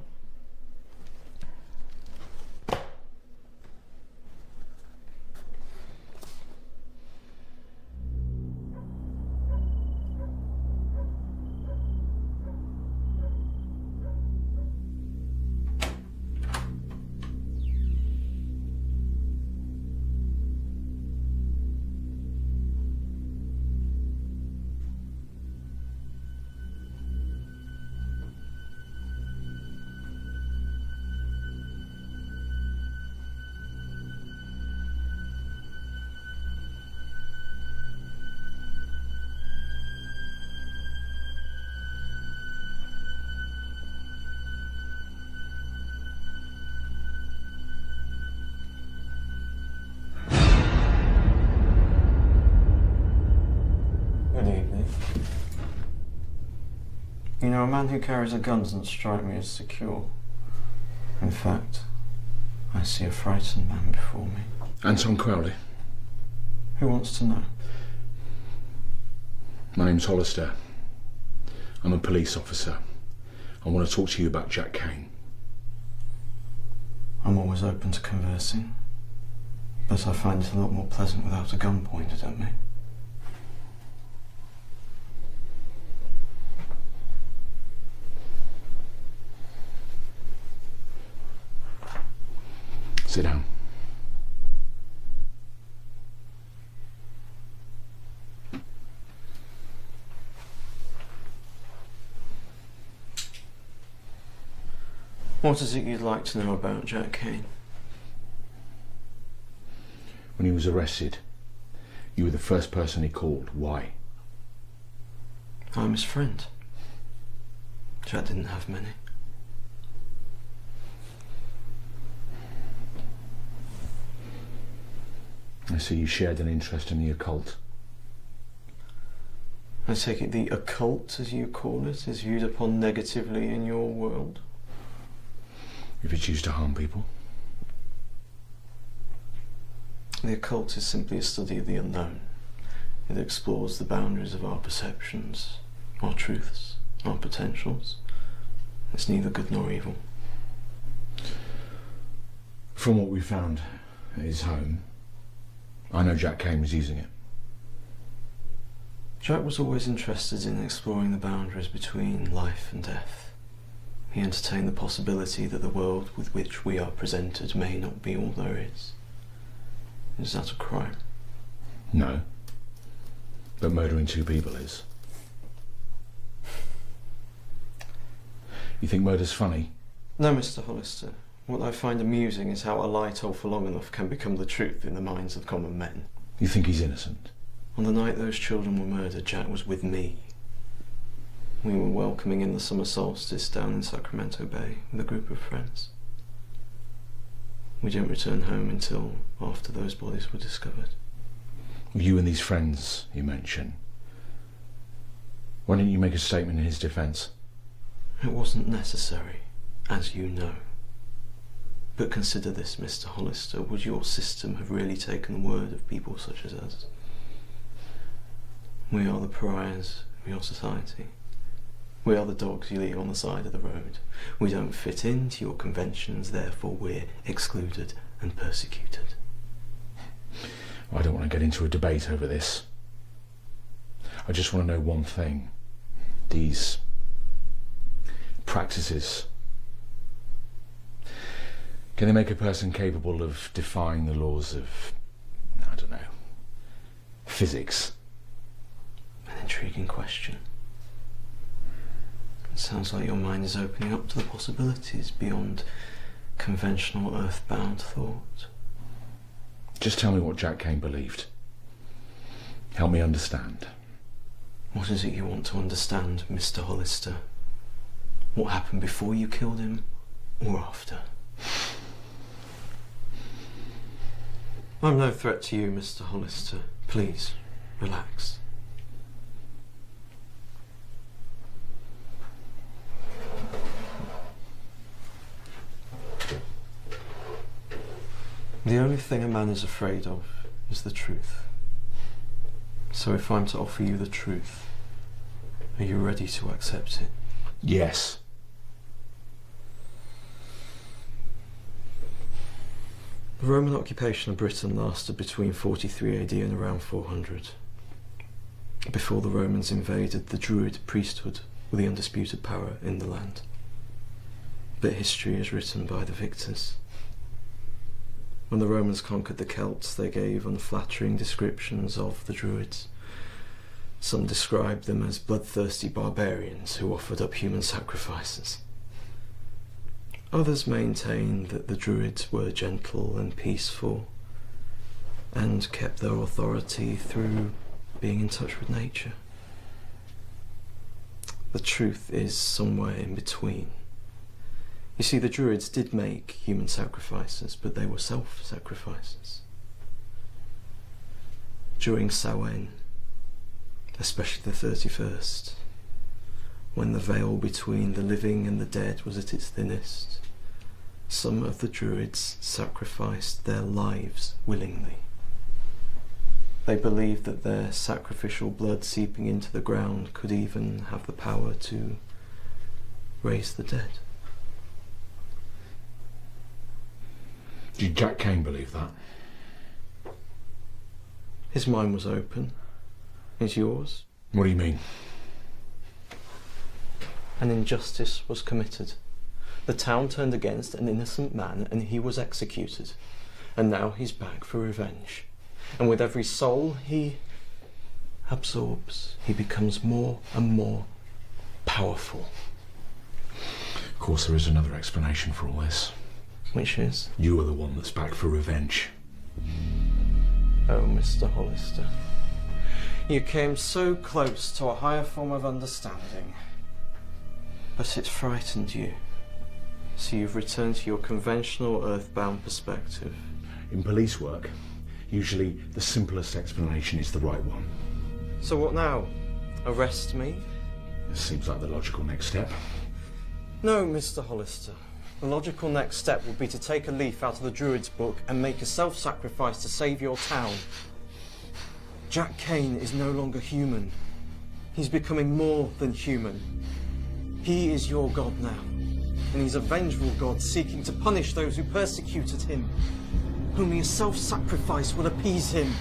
You know, a man who carries a gun doesn't strike me as secure. In fact, I see a frightened man before me. Anton Crowley. Who wants to know? My name's Hollister. I'm a police officer. I want to talk to you about Jack Kane. I'm always open to conversing, but I find it a lot more pleasant without a gun pointed at me. Sit down. What is it you'd like to know about Jack Kane? When he was arrested, you were the first person he called. Why? I'm his friend. Jack didn't have many. I see you shared an interest in the occult. I take it the occult, as you call it, is viewed upon negatively in your world? If it's used to harm people. The occult is simply a study of the unknown. It explores the boundaries of our perceptions, our truths, our potentials. It's neither good nor evil. From what we found at his home, I know Jack Kane was using it. Jack was always interested in exploring the boundaries between life and death. He entertained the possibility that the world with which we are presented may not be all there is. Is that a crime? No. But murdering 2 people is. You think murder's funny? No, Mr. Hollister. What I find amusing is how a lie told for long enough can become the truth in the minds of common men. You think he's innocent? On the night those children were murdered, Jack was with me. We were welcoming in the summer solstice down in Sacramento Bay with a group of friends. We didn't return home until after those bodies were discovered. You and these friends you mentioned. Why didn't you make a statement in his defence? It wasn't necessary, as you know. But consider this, Mr. Hollister. Would your system have really taken the word of people such as us? We are the pariahs of your society. We are the dogs you leave on the side of the road. We don't fit into your conventions, therefore we're excluded and persecuted. I don't want to get into a debate over this. I just want to know one thing. These practices, can they make a person capable of defying the laws of, I don't know, physics? An intriguing question. It sounds like your mind is opening up to the possibilities beyond conventional earthbound thought. Just tell me what Jack Kane believed. Help me understand. What is it you want to understand, Mr. Hollister? What happened before you killed him, or after? I'm no threat to you, Mr. Hollister. Please, relax. The only thing a man is afraid of is the truth. So if I'm to offer you the truth, are you ready to accept it? Yes. The Roman occupation of Britain lasted between 43 AD and around 400. Before the Romans invaded, the Druid priesthood were the undisputed power in the land. But history is written by the victors. When the Romans conquered the Celts, they gave unflattering descriptions of the Druids. Some described them as bloodthirsty barbarians who offered up human sacrifices. Others maintained that the Druids were gentle and peaceful and kept their authority through being in touch with nature. The truth is somewhere in between. You see, the Druids did make human sacrifices, but they were self-sacrifices. During Samhain, especially the 31st, when the veil between the living and the dead was at its thinnest, some of the Druids sacrificed their lives willingly. They believed that their sacrificial blood seeping into the ground could even have the power to raise the dead. Did Jack Kane believe that? His mind was open. Is yours? What do you mean? An injustice was committed. The town turned against an innocent man and he was executed. And now he's back for revenge. And with every soul he absorbs, he becomes more and more powerful. Of course, there is another explanation for all this. Which is? You are the one that's back for revenge. Oh, Mr. Hollister. You came so close to a higher form of understanding. But it frightened you. So you've returned to your conventional earthbound perspective. In police work, usually the simplest explanation is the right one. So what now? Arrest me? This seems like the logical next step. No, Mr. Hollister. The logical next step would be to take a leaf out of the Druid's book and make a self-sacrifice to save your town. Jack Kane is no longer human. He's becoming more than human. He is your god now, and he's a vengeful god seeking to punish those who persecuted him. Only a self-sacrifice will appease him.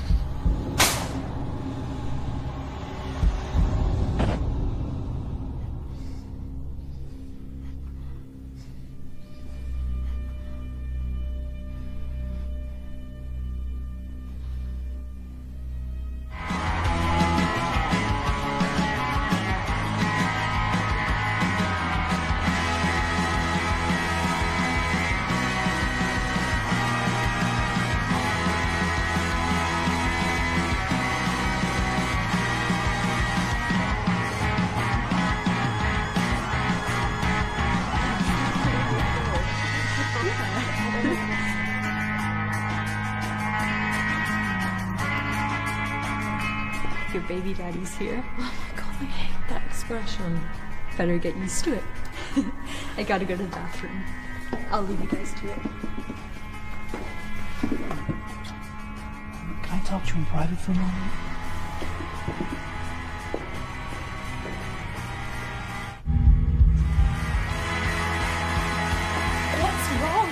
Your baby daddy's here. Oh my god, I hate that expression. Better get used to it. I gotta go to the bathroom. I'll leave you guys to it. Can I talk to you in private for a moment? What's wrong?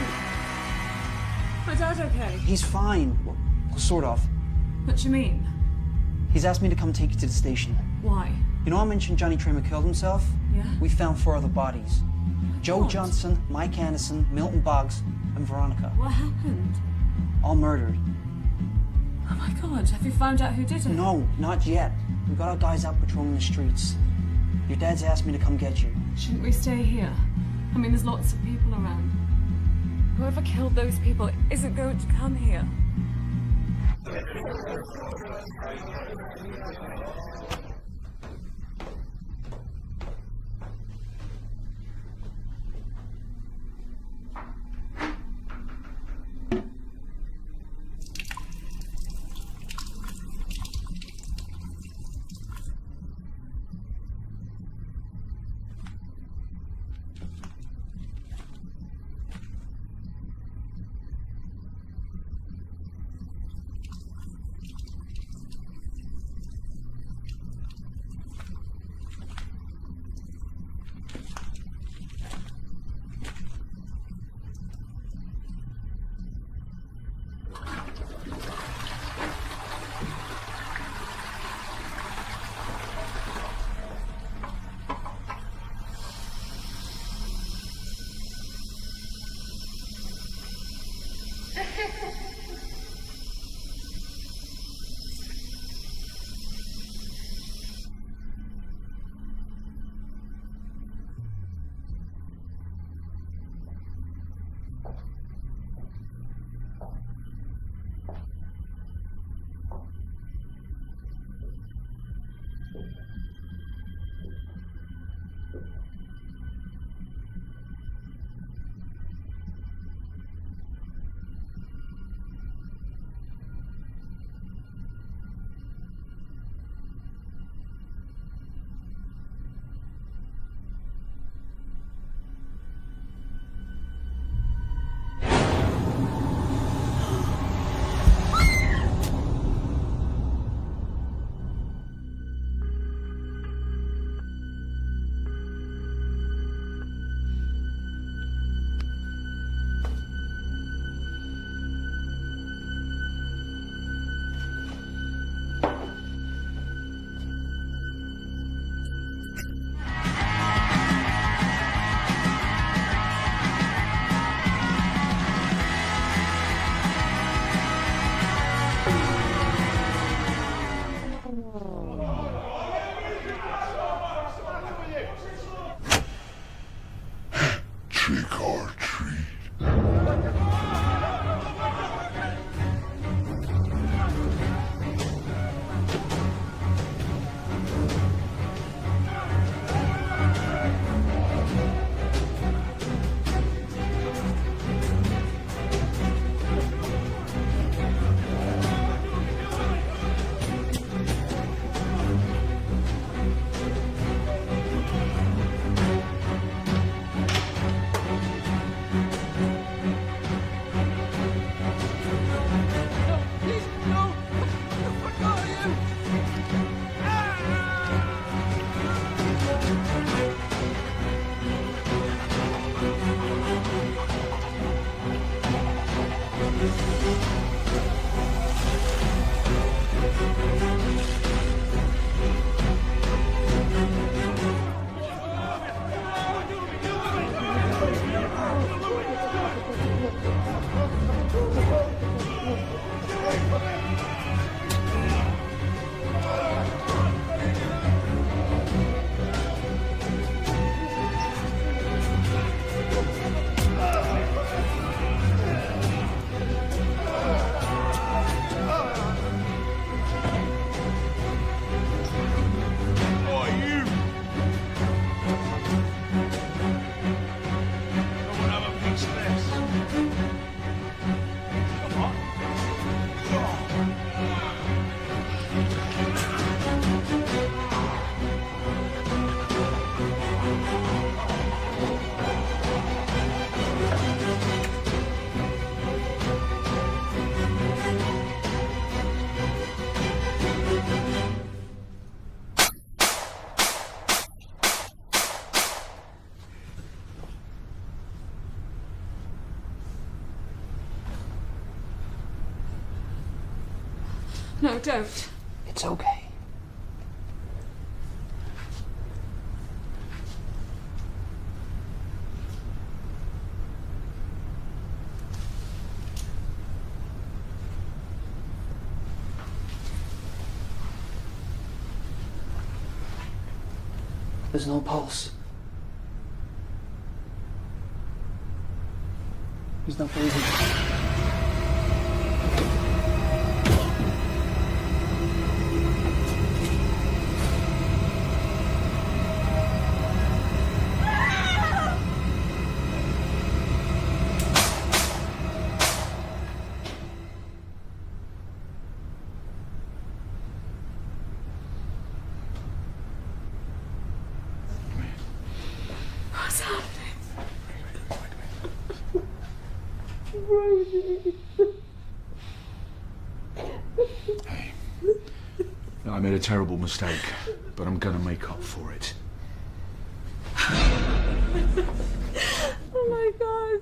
My dad's okay. He's fine. Well, sort of. What do you mean? He's asked me to come take you to the station. Why? You know I mentioned Johnny Tramer killed himself? Yeah? We found 4 other bodies. Joe God. Johnson, Mike Anderson, Milton Boggs, and Veronica. What happened? All murdered. Oh my god, have you found out who did it? No, not yet. We've got our guys out patrolling the streets. Your dad's asked me to come get you. Shouldn't we stay here? I mean, there's lots of people around. Whoever killed those people isn't going to come here. No, don't. It's okay. There's no pulse. He's not breathing. What's happening? Hey, I made a terrible mistake, but I'm gonna make up for it. Oh my god.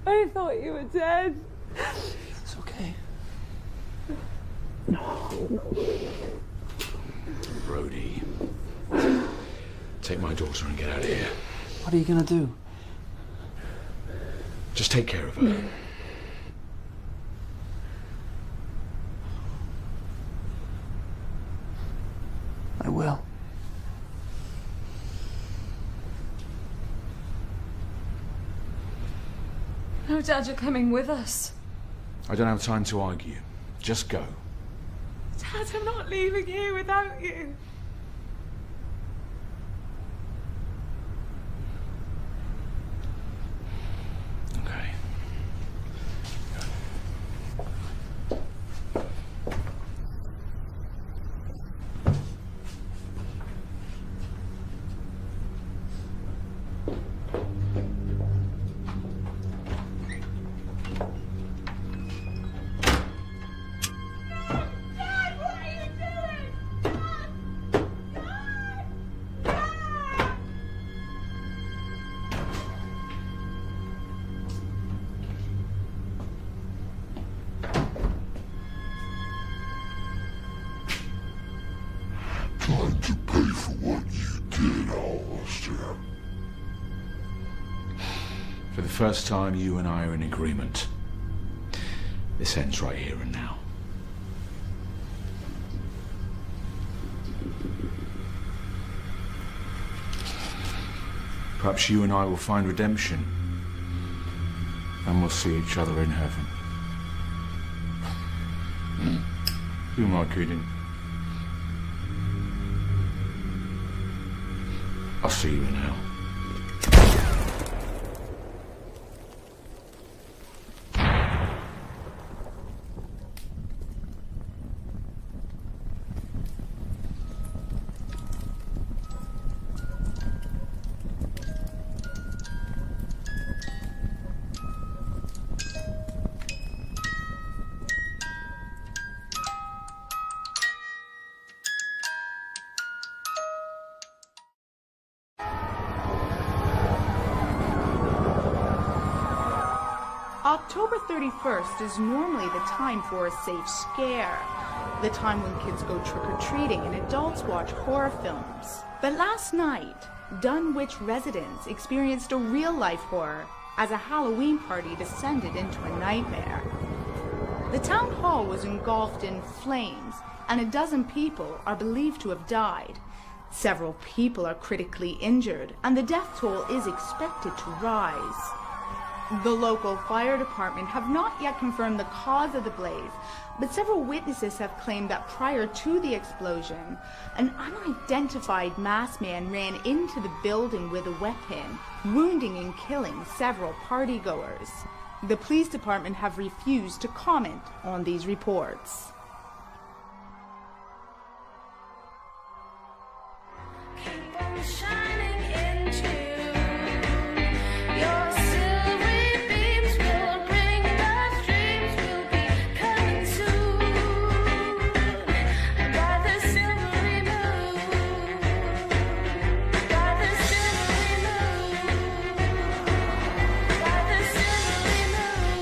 I thought you were dead. It's okay. Brody, take my daughter and get out of here. What are you gonna do? Just take care of her. I will. No, Dad, you're coming with us. I don't have time to argue. Just go. Dad, I'm not leaving here without you. Okay. Trying to pay for what you did, Alistair. For the first time, you and I are in agreement. This ends right here and now. Perhaps you and I will find redemption, and we'll see each other in heaven. Who am I kidding? I'll see you in hell. October 31st is normally the time for a safe scare, the time when kids go trick-or-treating and adults watch horror films. But last night, Dunwich residents experienced a real-life horror as a Halloween party descended into a nightmare. The town hall was engulfed in flames, and a dozen people are believed to have died. Several people are critically injured, and the death toll is expected to rise. The local fire department have not yet confirmed the cause of the blaze, but several witnesses have claimed that prior to the explosion, an unidentified masked man ran into the building with a weapon, wounding and killing several partygoers. The police department have refused to comment on these reports. Keep on shining into your silvery beams will bring us dreams. We'll be coming soon by the silvery moon, by the silvery moon, by the silvery moon.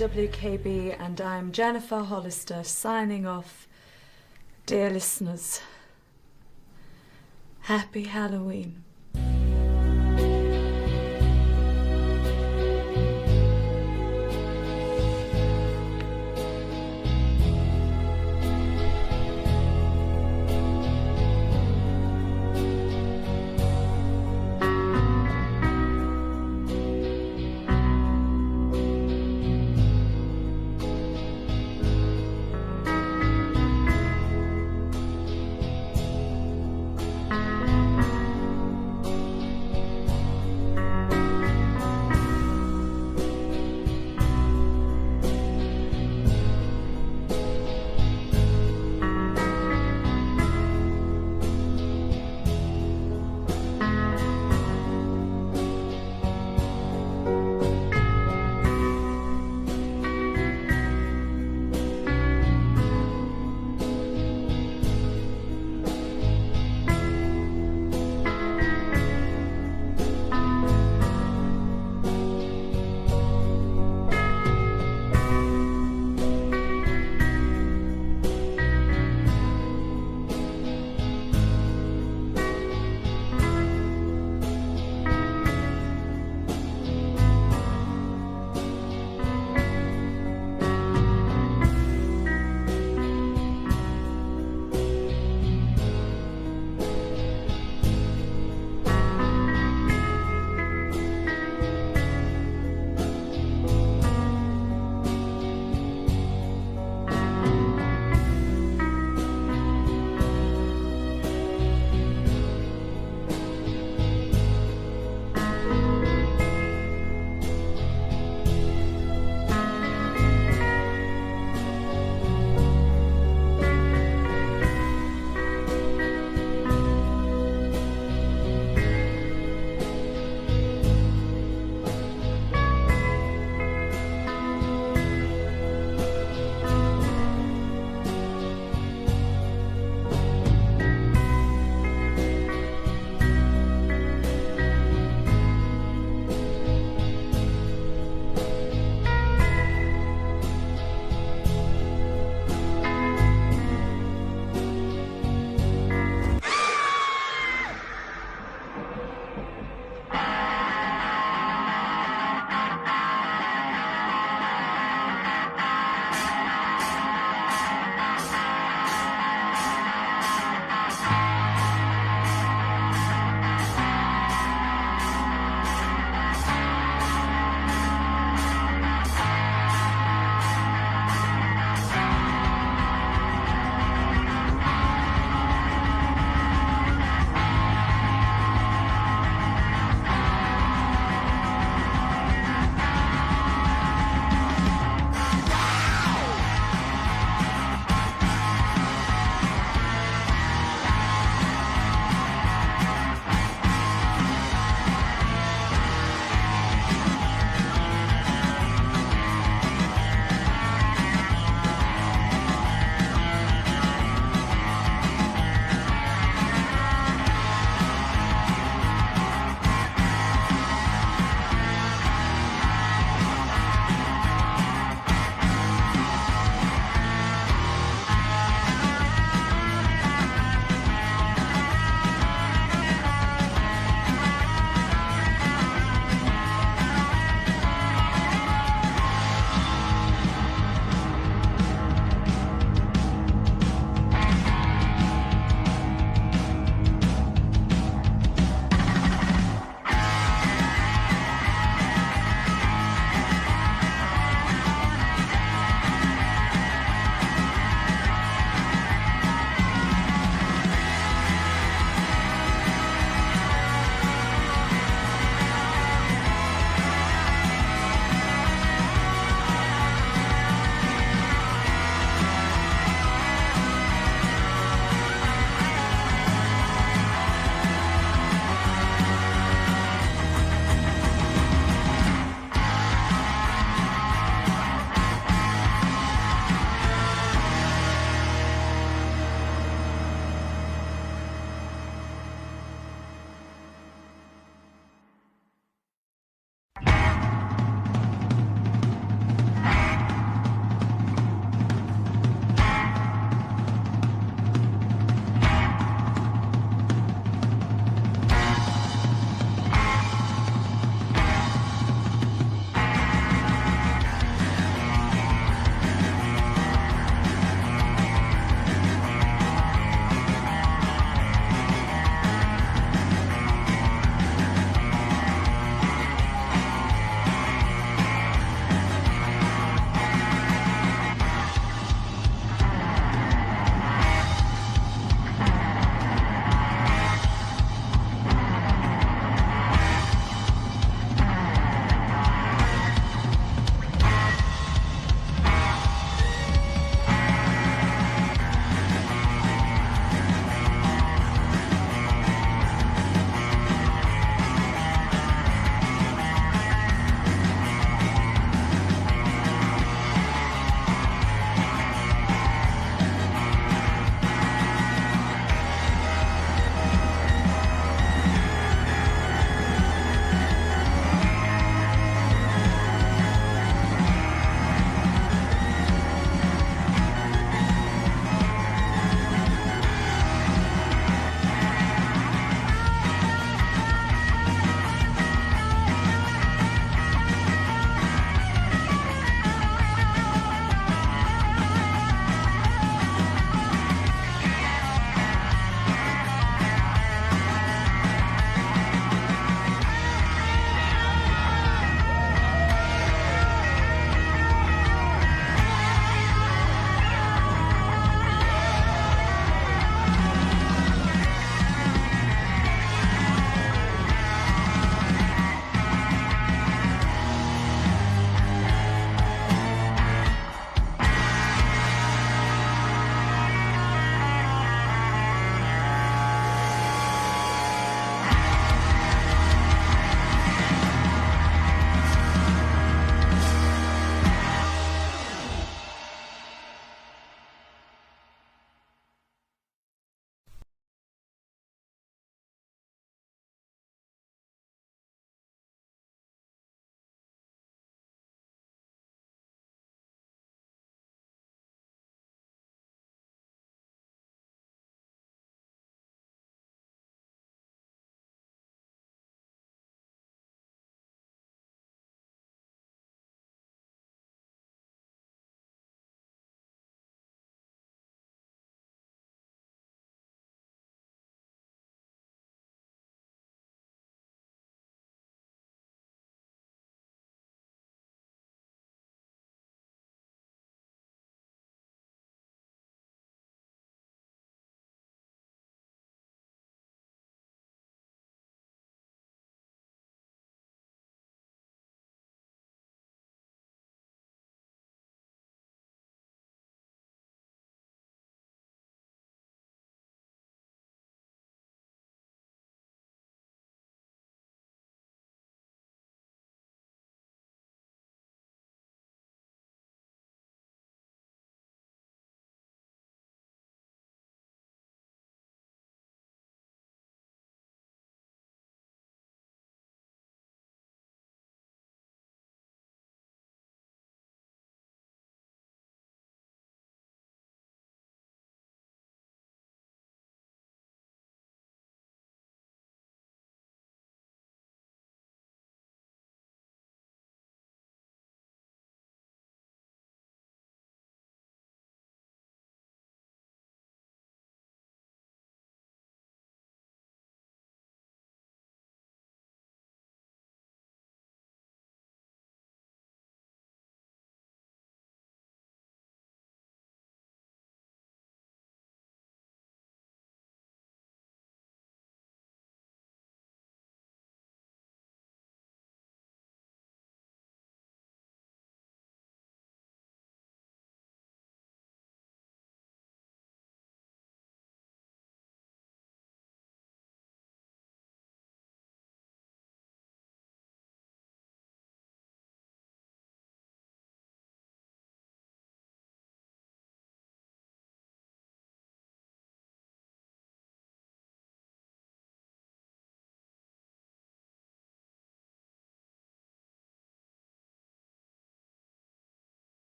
WKB, and I'm Jennifer Hollister signing off. Dear listeners, happy Halloween.